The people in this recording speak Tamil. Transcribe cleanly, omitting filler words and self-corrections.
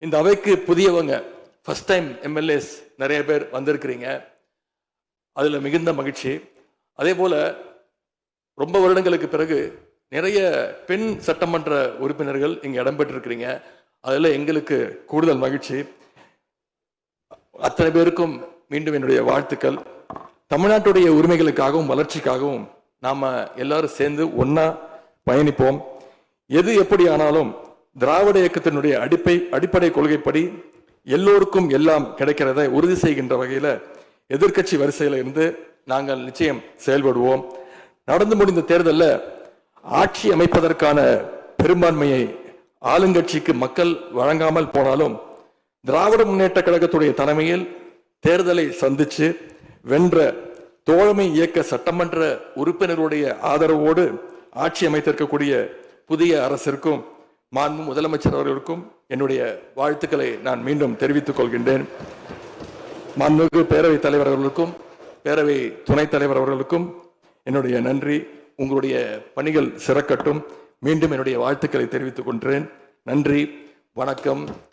இந்த அவைக்கு புதியவங்க, ஃபர்ஸ்ட் டைம் எம்எல்ஏஸ் நிறைய பேர் வந்திருக்கிறீங்க. அதில் மிகுந்த மகிழ்ச்சி. அதே போல ரொம்ப வருடங்களுக்கு பிறகு நிறைய பெண் சட்டமன்ற உறுப்பினர்கள் இங்கே இடம்பெற்றிருக்கிறீங்க. அதில் எங்களுக்கு கூடுதல் மகிழ்ச்சி. அத்தனை பேருக்கும் மீண்டும் என்னுடைய வாழ்த்துக்கள். தமிழ்நாட்டுடைய உரிமைகளுக்காகவும் வளர்ச்சிக்காகவும் நாம எல்லாரும் சேர்ந்து ஒன்னா பயணிப்போம். எது எப்படி ஆனாலும் திராவிட இயக்கத்தினுடைய அடிப்படை கொள்கைப்படி எல்லோருக்கும் எல்லாம் கிடைக்கிறதை உறுதி செய்கின்ற வகையில் எதிர்க்கட்சி வரிசையில் இருந்து நாங்கள் நிச்சயம் செயல்படுவோம். நடந்து முடிந்த தேர்தலில் ஆட்சி அமைப்பதற்கான பெரும்பான்மையை ஆளுங்கட்சிக்கு மக்கள் வழங்காமல் போனாலும் திராவிட முன்னேற்ற கழகத்துடைய தலைமையில் தேர்தலை சந்திச்சு வென்ற தோழமை இயக்க சட்டமன்ற உறுப்பினருடைய ஆதரவோடு ஆட்சி அமைத்திருக்கக்கூடிய புதிய அரசிற்கும் மாண்பு முதலமைச்சர் அவர்களுக்கும் என்னுடைய வாழ்த்துக்களை நான் மீண்டும் தெரிவித்துக் கொள்கின்றேன். மாண்புமிகு பேரவைத் தலைவர் அவர்களுக்கும் பேரவை துணைத் தலைவர் அவர்களுக்கும் என்னுடைய நன்றி. உங்களுடைய பணிகள் சிறக்கட்டும். மீண்டும் என்னுடைய வாழ்த்துக்களை தெரிவித்துக் கொள்கிறேன். நன்றி, வணக்கம்.